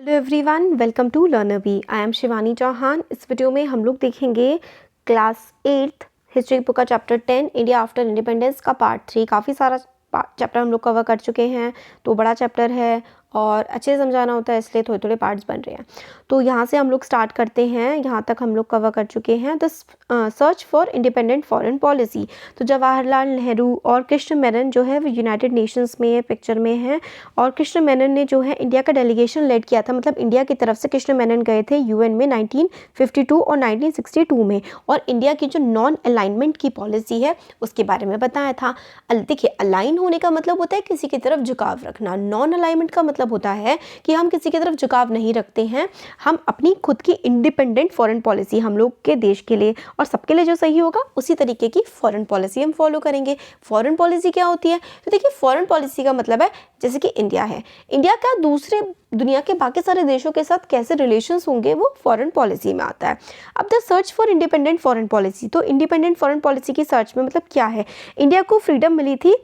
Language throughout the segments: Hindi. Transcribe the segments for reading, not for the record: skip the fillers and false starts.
Hello everyone, welcome to learner B. I am Shivani Chauhan. इस वीडियो में हम लोग देखेंगे क्लास 8 हिस्ट्री बुक का चैप्टर 10 इंडिया आफ्टर इंडिपेंडेंस का पार्ट 3। काफ़ी सारा चैप्टर हम लोग कवर कर चुके हैं, तो बड़ा चैप्टर है और अच्छे से समझाना होता है, इसलिए थोड़े थोड़े पार्ट्स बन रहे हैं। तो यहाँ से हम लोग स्टार्ट करते हैं। यहाँ तक हम लोग कवर कर चुके हैं the search for independent foreign policy. तो जवाहरलाल नेहरू और कृष्ण मेनन जो है वो यूनाइटेड नेशंस में पिक्चर में है, और कृष्ण मेनन ने जो है इंडिया का डेलीगेशन लेड किया था। मतलब इंडिया की तरफ से कृष्ण मेनन गए थे यूएन में 1952 और 1962 में, और इंडिया की जो नॉन अलाइनमेंट की पॉलिसी है उसके बारे में बताया था। देखिए, अलाइन होने का मतलब होता है किसी की तरफ झुकाव रखना। नॉन अलाइनमेंट का मतलब होता है कि हम किसी की तरफ झुकाव नहीं रखते हैं, हम अपनी खुद की इंडिपेंडेंट फॉरेन पॉलिसी, हम लोग के देश के लिए और सबके लिए जो सही होगा उसी तरीके की फॉरेन पॉलिसी हम फॉलो करेंगे। फॉरेन पॉलिसी क्या होती है? तो देखिए, फॉरेन पॉलिसी का मतलब है जैसे कि इंडिया है, इंडिया का दूसरे दुनिया के बाकी सारे देशों के साथ कैसे रिलेशंस होंगे वो फॉरेन पॉलिसी में आता है। अब the search for independent foreign policy, तो इंडिपेंडेंट फॉरेन पॉलिसी की सर्च में मतलब क्या है? इंडिया को फ्रीडम मिली थी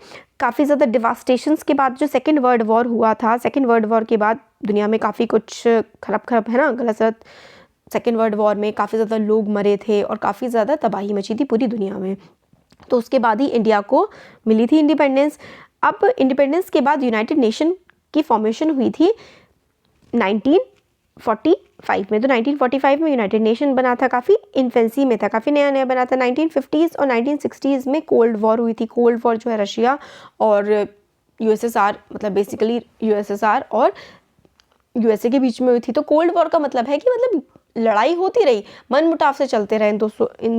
काफ़ी ज़्यादा डिवास्टेशंस के बाद। जो सेकेंड वर्ल्ड वॉर हुआ था, सेकेंड वर्ल्ड वॉर के बाद दुनिया में काफ़ी कुछ खराब है ना, गलत सलत। सेकेंड वर्ल्ड वॉर में काफ़ी ज़्यादा लोग मरे थे और काफ़ी ज़्यादा तबाही मची थी पूरी दुनिया में। तो उसके बाद ही इंडिया को मिली थी इंडिपेंडेंस। अब इंडिपेंडेंस के बाद यूनाइटेड नेशन की फॉर्मेशन हुई थी 1945 में। तो 1945 में यूनाइटेड नेशन बना था, काफ़ी इन्फेंसी में था, काफ़ी नया नया बना था। 1950s और 1960s में कोल्ड वॉर हुई थी। कोल्ड वॉर जो है रशिया और यूएसएसआर, मतलब बेसिकली यूएसएसआर और यूएसए के बीच में हुई थी। तो कोल्ड वॉर का मतलब है कि मतलब लड़ाई होती रही, मन मुटाव से चलते रहे इन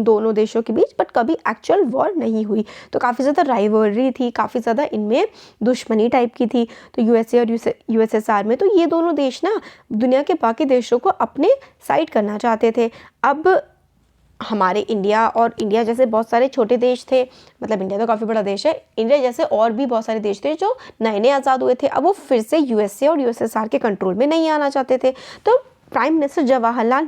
दोनों देशों के बीच, बट कभी एक्चुअल वॉर नहीं हुई। तो काफ़ी ज़्यादा राइवलरी थी, काफ़ी ज़्यादा इनमें दुश्मनी टाइप की थी। तो यूएसए और यूएसएसआर में, तो ये दोनों देश ना दुनिया के बाकी देशों को अपने साइड करना चाहते थे। अब हमारे इंडिया और इंडिया जैसे बहुत सारे छोटे देश थे, मतलब इंडिया तो काफ़ी बड़ा देश है, इंडिया जैसे और भी बहुत सारे देश थे जो नए नए आज़ाद हुए थे। अब वो फिर से यूएसए और यूएसएसआर के कंट्रोल में नहीं आना चाहते थे। तो प्राइम मिनिस्टर जवाहरलाल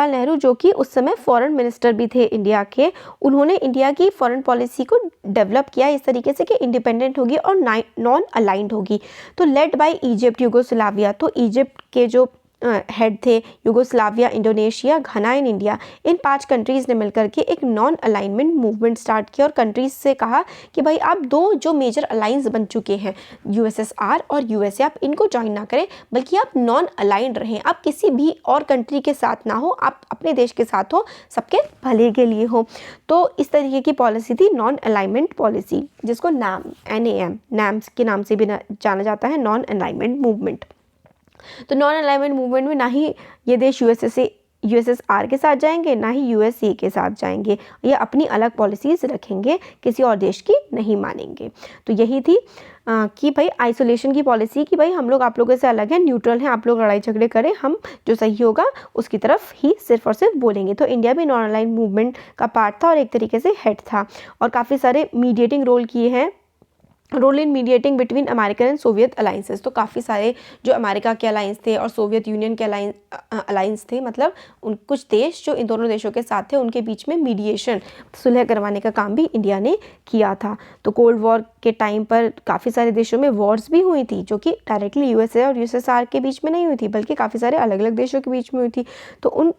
नेहरू जो कि उस समय फॉरेन मिनिस्टर भी थे इंडिया के, उन्होंने इंडिया की फॉरेन पॉलिसी को डेवलप किया इस तरीके से कि इंडिपेंडेंट होगी और नॉन अलाइंड होगी। तो लेड बाय इजिप्ट, यूगोस्लाविया, तो इजिप्ट के जो हेड थे, यूगोस्लाविया, इंडोनेशिया, घना एंड इंडिया, इन 5 कंट्रीज़ ने मिलकर के एक नॉन अलाइनमेंट मूवमेंट स्टार्ट किया और कंट्रीज़ से कहा कि भाई आप दो जो मेजर अलाइंस बन चुके हैं यूएसएसआर और यूएसए, आप इनको ज्वाइन ना करें, बल्कि आप नॉन अलाइंड रहें, आप किसी भी और कंट्री के साथ ना हो, आप अपने देश के साथ हो, सबके भले के लिए हो। तो इस तरीके की पॉलिसी थी नॉन अलाइनमेंट पॉलिसी, जिसको NAM के नाम से भी जाना जाता है, नॉन अलाइनमेंट मूवमेंट। तो नॉन अलाइनमेंट मूवमेंट में ना ही ये देश यूएसएसआर के साथ जाएंगे, ना ही यूएसए के साथ जाएंगे, ये अपनी अलग पॉलिसीज़ रखेंगे, किसी और देश की नहीं मानेंगे। तो यही थी कि भाई आइसोलेशन की पॉलिसी, कि भाई हम लोग आप लोगों से अलग हैं, न्यूट्रल हैं, आप लोग लड़ाई झगड़े करें, हम जो सही होगा उसकी तरफ ही सिर्फ और सिर्फ बोलेंगे। तो इंडिया भी नॉन अलाइन्ड मूवमेंट का पार्ट था और एक तरीके से हेड था, और काफ़ी सारे mediating role in mediating between American and Soviet alliances. तो काफ़ी सारे जो अमेरिका के अलाइंस थे और सोवियत यूनियन के अलाइंस थे, मतलब उन कुछ देश जो इन दोनों देशों के साथ थे, उनके बीच में मीडिएशन, सुलह करवाने का काम भी इंडिया ने किया था। तो कोल्ड वॉर के टाइम पर काफ़ी सारे देशों में वॉर्स भी हुई थी, जो कि डायरेक्टली यूएसए और यूएसएसआर के बीच में नहीं हुई थी, बल्कि काफ़ी सारे अलग अलग देशों के बीच में हुई थी। तो उन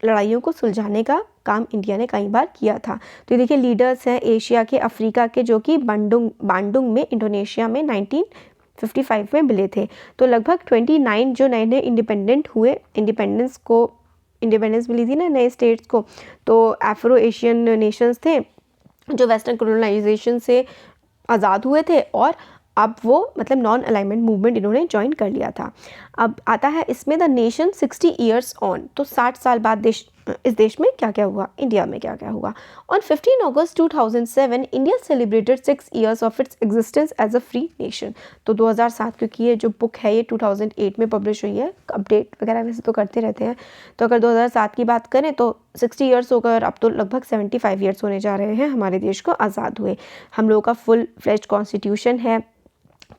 लड़ाइयों को सुलझाने का काम इंडिया ने कई बार किया था। तो देखिए, लीडर्स हैं एशिया के, अफ्रीका के, जो कि बांडुंग में इंडोनेशिया में 1955 में मिले थे। तो लगभग 29 जो नए नए इंडिपेंडेंस मिली थी ना नए स्टेट्स को, तो एफ्रो एशियन नेशंस थे जो वेस्टर्न कॉलोनाइजेशन से आज़ाद हुए थे, और अब वो मतलब नॉन अलाइनमेंट मूवमेंट इन्होंने ज्वाइन कर लिया था। अब आता है इसमें द नेशन 60 ईयर्स ऑन, तो 60 साल बाद इस देश में क्या क्या हुआ, इंडिया में क्या क्या हुआ। On 15 August 2007 India celebrated 6 years of its existence as a free nation. तो 2007, क्योंकि ये जो बुक है ये 2008 में पब्लिश हुई है, अपडेट वगैरह वैसे तो करते रहते हैं, तो अगर 2007 की बात करें तो 60 ईयर्स हो गए, और अब तो लगभग 75 ईयर्स होने जा रहे हैं हमारे देश को आज़ाद हुए। हम लोगों का फुल फ्लेज्ड कॉन्स्टिट्यूशन है,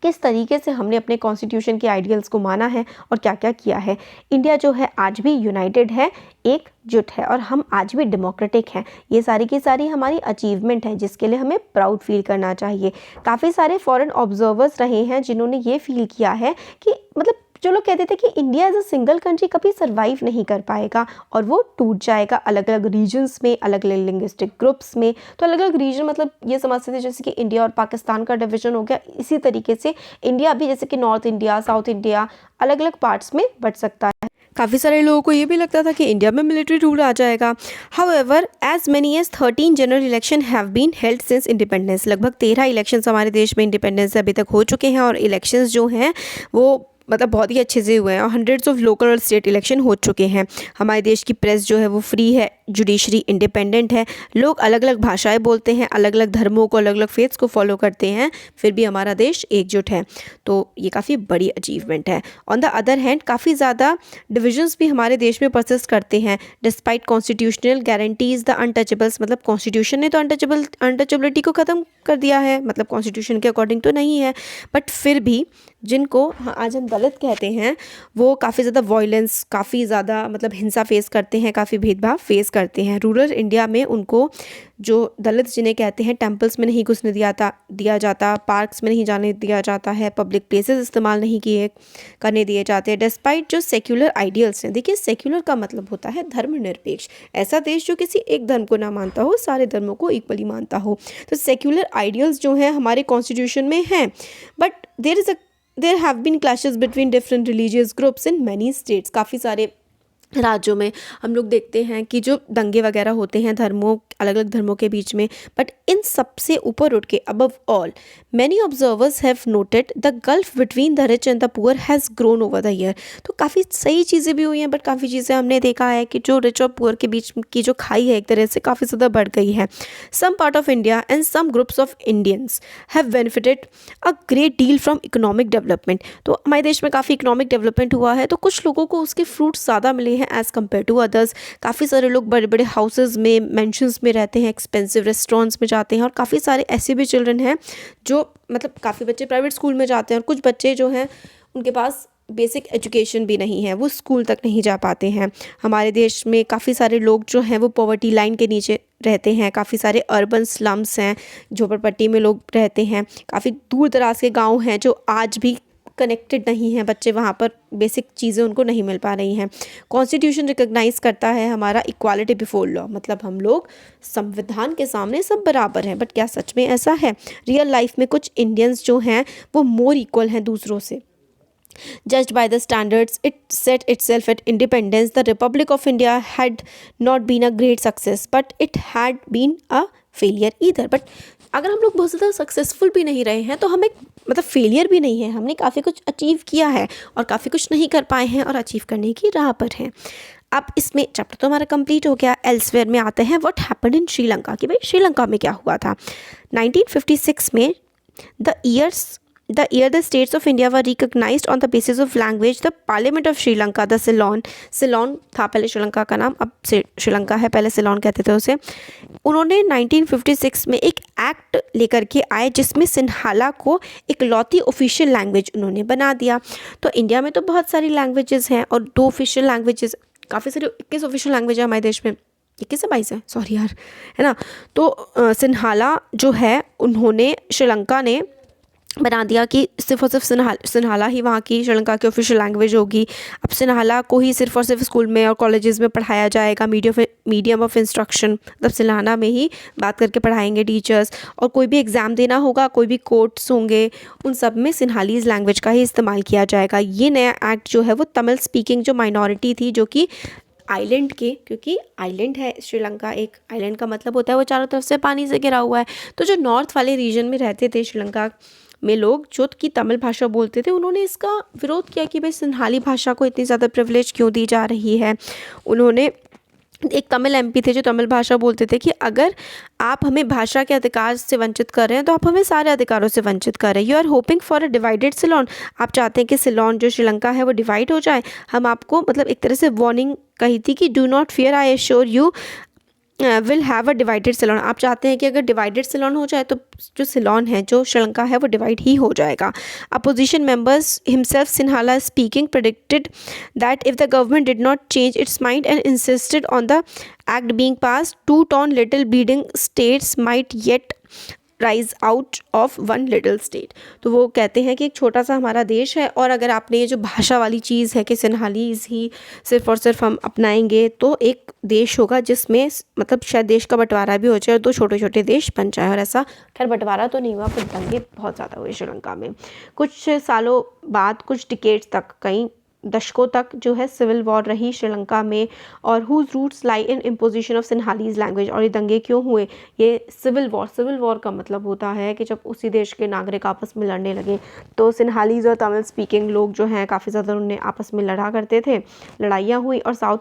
किस तरीके से हमने अपने कॉन्स्टिट्यूशन के आइडियल्स को माना है और क्या क्या किया है। इंडिया जो है आज भी यूनाइटेड है, एकजुट है और हम आज भी डेमोक्रेटिक हैं। ये सारी की सारी हमारी अचीवमेंट है जिसके लिए हमें प्राउड फील करना चाहिए। काफ़ी सारे फॉरेन ऑब्जर्वर्स रहे हैं जिन्होंने ये फील किया है कि मतलब जो लोग कहते थे कि India as a single country कभी सर्वाइव नहीं कर पाएगा और वो टूट जाएगा अलग अलग रीजन्स में, अलग अलग लिंग्विस्टिक ग्रुप्स में। तो अलग अलग रीजन मतलब ये समझते थे जैसे कि इंडिया और पाकिस्तान का डिवीजन हो गया, इसी तरीके से इंडिया भी जैसे कि नॉर्थ इंडिया, साउथ इंडिया, अलग अलग पार्ट्स में बट सकता है। काफ़ी सारे लोगों को ये भी लगता था कि इंडिया में मिलिट्री रूल आ जाएगा। However as many as 13 general election have been held since independence. लगभग 13 इलेक्शंस हमारे देश में इंडिपेंडेंस से अभी तक हो चुके हैं और इलेक्शंस जो हैं वो मतलब बहुत ही अच्छे से हुए हैं और हंड्रेड्स ऑफ लोकल और स्टेट इलेक्शन हो चुके हैं। हमारे देश की प्रेस जो है वो फ्री है, जुडिशरी इंडिपेंडेंट है, लोग अलग अलग भाषाएं बोलते हैं, अलग अलग धर्मों को, अलग अलग फेथ्स को फॉलो करते हैं, फिर भी हमारा देश एकजुट है। तो ये काफ़ी बड़ी अचीवमेंट है। ऑन द अदर हैंड काफ़ी ज़्यादा डिविजन्स भी हमारे देश में परसिस्ट करते हैं despite constitutional guarantees the untouchables. मतलब कॉन्स्टिट्यूशन ने तो अनटचेबिलिटी को ख़त्म कर दिया है, मतलब कॉन्स्टिट्यूशन के अकॉर्डिंग तो नहीं है, बट फिर भी जिनको आज हम दलित कहते हैं वो काफ़ी ज़्यादा वॉयलेंस, काफ़ी ज़्यादा मतलब हिंसा फेस करते हैं, काफ़ी भेदभाव फेस करते हैं। रूरल इंडिया में उनको जो दलित जिन्हें कहते हैं टेम्पल्स में नहीं घुसने दिया जाता, पार्क्स में नहीं जाने दिया जाता है, पब्लिक प्लेसेस इस्तेमाल नहीं करने दिए जाते हैं डिस्पाइट जो सेक्युलर आइडियल्स हैं। देखिए सेक्युलर का मतलब होता है धर्मनिरपेक्ष, ऐसा देश जो किसी एक धर्म को ना मानता हो, सारे धर्मों को इक्वली मानता हो। तो सेक्युलर आइडियल्स जो हैं हमारे कॉन्स्टिट्यूशन में हैं, but there have been clashes between different religious groups in many states. काफ़ी सारे राज्यों में हम लोग देखते हैं कि जो दंगे वगैरह होते हैं धर्मों, अलग अलग धर्मों के बीच में, बट इन सबसे ऊपर उठ के above all many observers have noted the gulf between the rich and the poor has grown over the year. तो काफ़ी सही चीज़ें भी हुई हैं, बट काफ़ी चीज़ें हमने देखा है कि जो रिच और पुअर के बीच की जो खाई है एक तरह से काफ़ी ज़्यादा बढ़ गई है। Some part of India and some groups of Indians have benefited a great deal from economic development. तो हमारे देश में काफ़ी इकोनॉमिक डेवलपमेंट हुआ है, तो कुछ लोगों को उसके फ्रूट्स ज़्यादा मिले हैं एज़ कम्पेयर टू अदर्स। काफ़ी सारे लोग बड़े बड़े हाउसेज़ में, मैंशंस में रहते हैं, एक्सपेंसिव रेस्टोरेंट्स में जाते हैं और काफ़ी सारे ऐसे भी चिल्ड्रन हैं जो मतलब काफ़ी बच्चे प्राइवेट स्कूल में जाते हैं और कुछ बच्चे जो हैं उनके पास बेसिक एजुकेशन भी नहीं है, वो स्कूल तक नहीं जा पाते हैं। हमारे देश में काफ़ी सारे लोग जो हैं वो पॉवर्टी लाइन के नीचे रहते हैं, काफ़ी सारे अर्बन स्लम्स हैं, झोपड़पट्टी में लोग रहते हैं, काफ़ी दूर दराज के गाँव हैं जो आज भी कनेक्टेड नहीं हैं, बच्चे वहाँ पर बेसिक चीज़ें उनको नहीं मिल पा रही हैं। कॉन्स्टिट्यूशन रिकॉग्नाइज करता है हमारा इक्वालिटी बिफोर लॉ, मतलब हम लोग संविधान के सामने सब बराबर हैं, बट क्या सच में ऐसा है? रियल लाइफ में कुछ इंडियंस जो हैं वो मोर इक्वल हैं दूसरों से। Judged by the standards it set itself at independence, the Republic of India had not been a great success, but it had been a failure either. But अगर हम लोग बहुत ज़्यादा सक्सेसफुल भी नहीं रहे हैं तो हमें मतलब फेलियर भी नहीं है, हमने काफ़ी कुछ अचीव किया है और काफ़ी कुछ नहीं कर पाए हैं और अचीव करने की राह पर हैं। अब इसमें चैप्टर तो हमारा कंप्लीट हो गया। एल्सवेयर में आते हैं व्हाट हैपेंड इन श्रीलंका, कि भाई श्रीलंका में क्या हुआ था। 1956 में the year the states of India were recognized on the basis of language, the Parliament of Sri Lanka, the Ceylon था पहले श्रीलंका का नाम, अब श्रीलंका है, पहले सिलोन कहते थे उसे। उन्होंने 1956 में एक एक्ट लेकर के आए जिसमें सिन्हाला को एक लौती ऑफिशियल लैंग्वेज उन्होंने बना दिया। तो इंडिया में तो बहुत सारी लैंग्वेजेस हैं और 2 ऑफिशियल लैंग्वेजेस, काफ़ी सारी 21 ऑफिशियल लैंग्वेज है हमारे देश में, 21 है 22 है, सॉरी यार, है ना। तो सिन्हाला जो है उन्होंने श्रीलंका ने बना दिया कि सिर्फ और सिर्फ सिन्हाला ही वहाँ की श्रीलंका की ऑफिशियल लैंग्वेज होगी। अब सिन्हाला को ही सिर्फ और सिर्फ स्कूल में और कॉलेजेस में पढ़ाया जाएगा, मीडियम ऑफ इंस्ट्रक्शन, मतलब सिन्हाला में ही बात करके पढ़ाएंगे टीचर्स, और कोई भी एग्ज़ाम देना होगा, कोई भी कोर्ट्स होंगे, उन सब में सिन्हालीज़ लैंग्वेज का ही इस्तेमाल किया जाएगा। ये नया एक्ट जो है वो तमिल स्पीकिंग जो माइनॉरिटी थी, जो कि आइलैंड के, क्योंकि आइलैंड है श्रीलंका, एक आइलैंड का मतलब होता है वो चारों तरफ से पानी से घिरा हुआ है, तो जो नॉर्थ वाले रीजन में रहते थे श्रीलंका में लोग जो कि तमिल भाषा बोलते थे, उन्होंने इसका विरोध किया कि भाई सिन्हाली भाषा को इतनी ज़्यादा प्रिविलेज क्यों दी जा रही है। उन्होंने, एक तमिल एमपी थे जो तमिल भाषा बोलते थे कि अगर आप हमें भाषा के अधिकार से वंचित कर रहे हैं तो आप हमें सारे अधिकारों से वंचित कर रहे हैं। You are hoping for a divided Ceylon, आप चाहते हैं कि सिलोन जो श्रीलंका है वो डिवाइड हो जाए। हम आपको मतलब एक तरह से वार्निंग कही थी कि do not fear, I assure you will have a divided Ceylon. आप चाहते हैं कि अगर डिवाइडेड सिलोन हो जाए तो जो सिलोन है, जो श्रीलंका है, वो डिवाइड ही हो जाएगा। Opposition members himself Sinhala speaking predicted that if the government did not change it's mind and insisted on the act being pass, 2 little bleeding states might yet rise out of one little state. तो वो कहते हैं कि एक छोटा सा हमारा देश है, और अगर आपने ये जो भाषा वाली चीज़ है कि सिन्हालीज ही सिर्फ और सिर्फ हम अपनाएंगे तो एक देश होगा जिसमें मतलब शायद देश का बंटवारा भी हो जाए और 2 छोटे छोटे देश बन जाए। और ऐसा खैर बंटवारा तो नहीं हुआ, पर दंगे बहुत ज़्यादा हुए श्रीलंका में। कुछ सालों बाद, कुछ डिकेड्स तक, कई दशकों तक जो है सिविल वॉर रही श्रीलंका में, और whose roots lie in imposition of Sinhalese language. और ये दंगे क्यों हुए? ये सिविल वॉर का मतलब होता है कि जब उसी देश के नागरिक आपस में लड़ने लगे, तो सिन्हालीज और तमिल स्पीकिंग लोग जो हैं काफ़ी ज़्यादा उन्हें आपस में लड़ा करते थे, लड़ाइयाँ हुई। और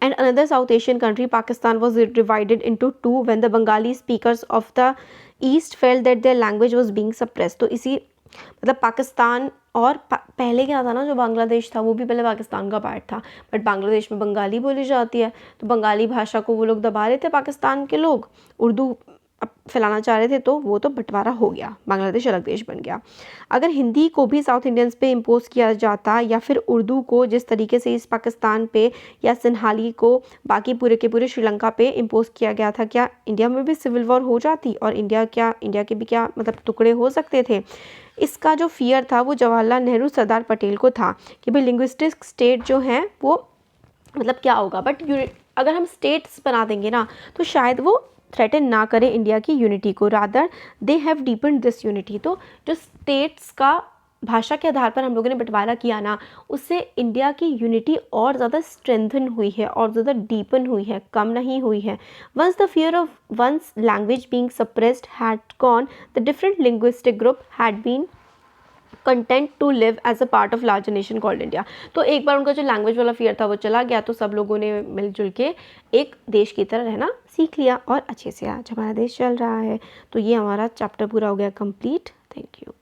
another South Asian country, Pakistan, was divided into 2 when the Bengali speakers of the East felt that their language was being suppressed। तो इसी मतलब पाकिस्तान और पहले क्या था ना, जो बांग्लादेश था वो भी पहले पाकिस्तान का पार्ट था, बट बांग्लादेश में बंगाली बोली जाती है, तो बंगाली भाषा को वो लोग दबा रहे थे पाकिस्तान के लोग, उर्दू फैलाना चाह रहे थे, तो वो तो बंटवारा हो गया, बांग्लादेश अलग देश बन गया। अगर हिंदी को भी साउथ इंडियंस पे इम्पोज किया जाता, या फिर उर्दू को जिस तरीके से इस पाकिस्तान पे या सिन्हाली को बाकी पूरे के पूरे श्रीलंका पे इम्पोज किया गया था, क्या इंडिया में भी सिविल वॉर हो जाती और इंडिया के भी क्या मतलब टुकड़े हो सकते थे? इसका जो फियर था वो जवाहरलाल नेहरू, सरदार पटेल को था कि भाई लिंग्विस्टिक स्टेट जो हैं वो मतलब क्या होगा, बट अगर हम स्टेट्स बना देंगे ना तो शायद वो थ्रेटन ना करें इंडिया की यूनिटी को, rather they have deepen this unity. तो जो स्टेट्स का भाषा के आधार पर हम लोगों ने बंटवारा किया ना, उससे इंडिया की यूनिटी और ज़्यादा स्ट्रेंथन हुई है और ज़्यादा डीपन हुई है, कम नहीं हुई है। Once the fear of once language being suppressed had gone, the different linguistic group had been content to live as a part of larger nation called India. तो एक बार उनका जो लैंग्वेज वाला फियर था वो चला गया, तो सब लोगों ने मिलजुल के एक देश की तरह रहना सीख लिया, और अच्छे से आज हमारा देश चल रहा है। तो ये हमारा चैप्टर पूरा हो गया कंप्लीट। Thank you.